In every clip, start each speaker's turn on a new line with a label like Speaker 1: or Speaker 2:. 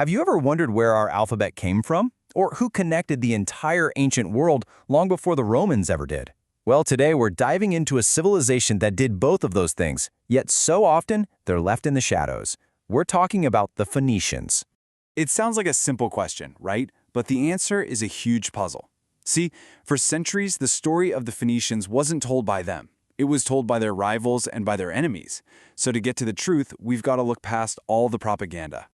Speaker 1: Have you ever wondered where our alphabet came from? Or who connected the entire ancient world long before the Romans ever did? Well, today we're diving into a civilization that did both of those things, yet so often they're left in the shadows. We're talking about the Phoenicians.
Speaker 2: It sounds like a simple question, right? But the answer is a huge puzzle. See, for centuries, the story of the Phoenicians wasn't told by them. It was told by their rivals and by their enemies. So to get to the truth, we've got to look past all the propaganda.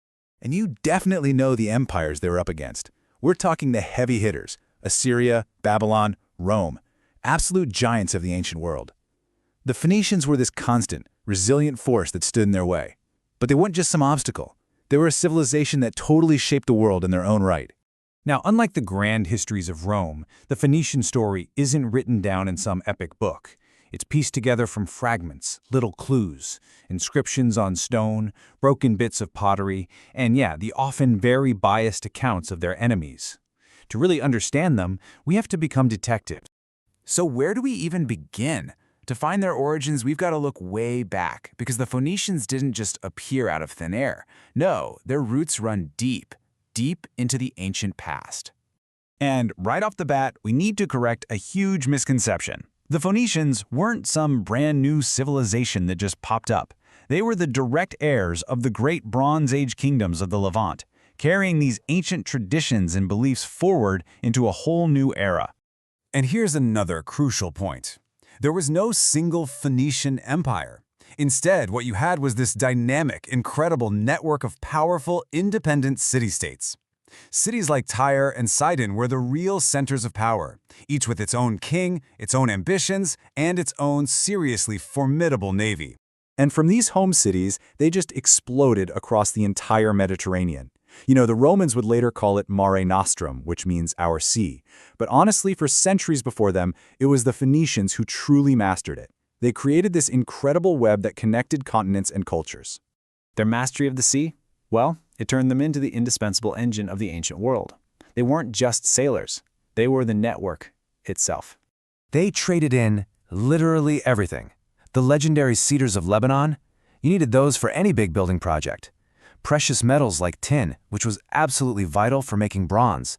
Speaker 3: And you definitely know the empires they were up against. We're talking the heavy hitters: Assyria, Babylon, Rome, absolute giants of the ancient world. The Phoenicians were this constant, resilient force that stood in their way. But they weren't just some obstacle. They were a civilization that totally shaped the world in their own right.
Speaker 4: Now, unlike the grand histories of Rome, the Phoenician story isn't written down in some epic book. It's pieced together from fragments, little clues, inscriptions on stone, broken bits of pottery, and the often very biased accounts of their enemies. To really understand them, we have to become detectives.
Speaker 2: So where do we even begin? To find their origins, we've got to look way back, because the Phoenicians didn't just appear out of thin air. No, their roots run deep, deep into the ancient past.
Speaker 4: And right off the bat, we need to correct a huge misconception. The Phoenicians weren't some brand new civilization that just popped up. They were the direct heirs of the great Bronze Age kingdoms of the Levant, carrying these ancient traditions and beliefs forward into a whole new era.
Speaker 5: And here's another crucial point. There was no single Phoenician empire. Instead, what you had was this dynamic, incredible network of powerful, independent city-states. Cities like Tyre and Sidon were the real centers of power, each with its own king, its own ambitions, and its own seriously formidable navy.
Speaker 3: And from these home cities, they just exploded across the entire Mediterranean. The Romans would later call it Mare Nostrum, which means our sea. But honestly, for centuries before them, it was the Phoenicians who truly mastered it. They created this incredible web that connected continents and cultures.
Speaker 6: Their mastery of the sea? Well, it turned them into the indispensable engine of the ancient world. They weren't just sailors. They were the network itself.
Speaker 7: They traded in literally everything. The legendary cedars of Lebanon, you needed those for any big building project. Precious metals like tin, which was absolutely vital for making bronze.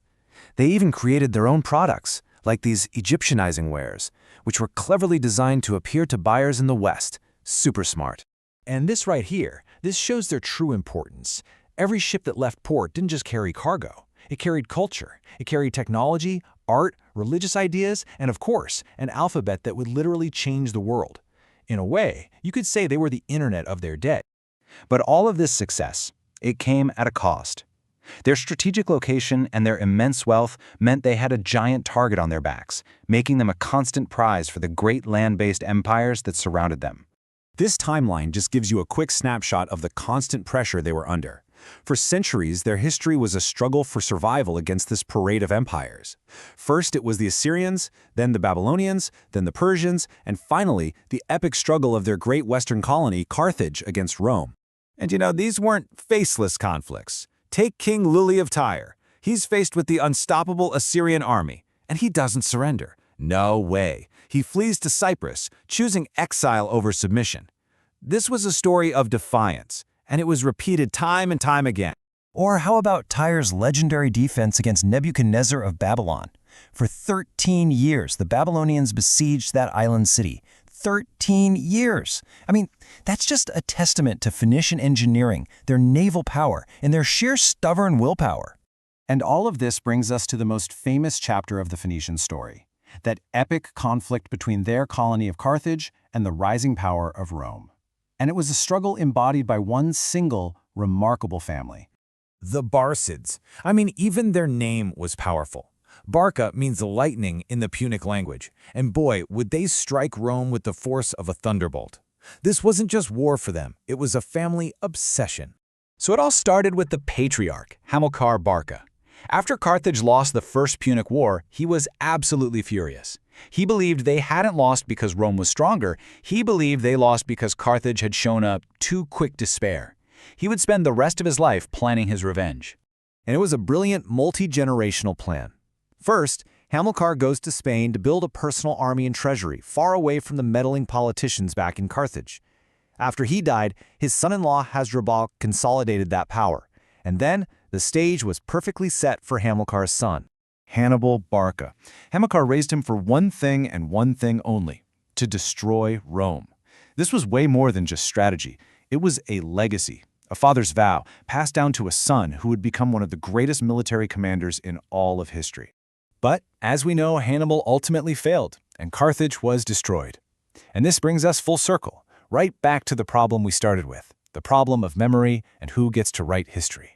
Speaker 7: They even created their own products, like these Egyptianizing wares, which were cleverly designed to appear to buyers in the West. Super smart.
Speaker 8: And this right here, this shows their true importance. Every ship that left port didn't just carry cargo. It carried culture. It carried technology, art, religious ideas, and of course, an alphabet that would literally change the world. In a way, you could say they were the internet of their day.
Speaker 1: But all of this success, it came at a cost. Their strategic location and their immense wealth meant they had a giant target on their backs, making them a constant prize for the great land-based empires that surrounded them.
Speaker 4: This timeline just gives you a quick snapshot of the constant pressure they were under. For centuries, their history was a struggle for survival against this parade of empires. First, it was the Assyrians, then the Babylonians, then the Persians, and finally, the epic struggle of their great western colony, Carthage, against Rome. And these weren't faceless conflicts. Take King Luli of Tyre. He's faced with the unstoppable Assyrian army, and he doesn't surrender. No way. He flees to Cyprus, choosing exile over submission. This was a story of defiance, and it was repeated time and time again.
Speaker 7: Or how about Tyre's legendary defense against Nebuchadnezzar of Babylon? For 13 years, the Babylonians besieged that island city. 13 years! I mean, that's just a testament to Phoenician engineering, their naval power, and their sheer stubborn willpower.
Speaker 4: And all of this brings us to the most famous chapter of the Phoenician story, that epic conflict between their colony of Carthage and the rising power of Rome. And it was a struggle embodied by one single, remarkable family.
Speaker 5: The Barcids. Even their name was powerful. Barca means lightning in the Punic language, and boy, would they strike Rome with the force of a thunderbolt. This wasn't just war for them, it was a family obsession.
Speaker 1: So it all started with the patriarch, Hamilcar Barca. After Carthage lost the First Punic War, he was absolutely furious. He believed they hadn't lost because Rome was stronger. He believed they lost because Carthage had shown a too quick despair. He would spend the rest of his life planning his revenge. And it was a brilliant multi-generational plan. First, Hamilcar goes to Spain to build a personal army and treasury far away from the meddling politicians back in Carthage. After he died, his son-in-law Hasdrubal consolidated that power. And then
Speaker 6: The stage was perfectly set for Hamilcar's son, Hannibal Barca. Hamilcar raised him for one thing and one thing only: to destroy Rome. This was way more than just strategy. It was a legacy, a father's vow, passed down to a son who would become one of the greatest military commanders in all of history. But, as we know, Hannibal ultimately failed, and Carthage was destroyed. And this brings us full circle, right back to the problem we started with, the problem of memory and who gets to write history.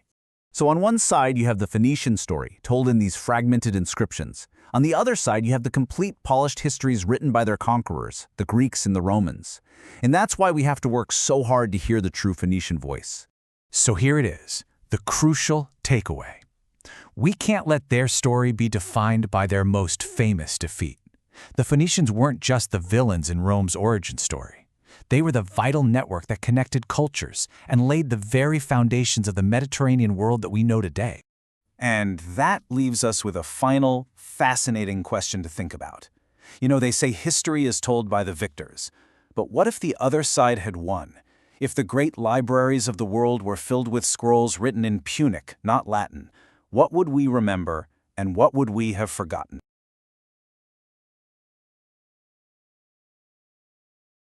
Speaker 9: So on one side, you have the Phoenician story, told in these fragmented inscriptions. On the other side, you have the complete polished histories written by their conquerors, the Greeks and the Romans. And that's why we have to work so hard to hear the true Phoenician voice.
Speaker 8: So here it is, the crucial takeaway. We can't let their story be defined by their most famous defeat. The Phoenicians weren't just the villains in Rome's origin story. They were the vital network that connected cultures and laid the very foundations of the Mediterranean world that we know today.
Speaker 6: And that leaves us with a final, fascinating question to think about. You know, they say history is told by the victors. But what if the other side had won? If the great libraries of the world were filled with scrolls written in Punic, not Latin, what would we remember and what would we have forgotten?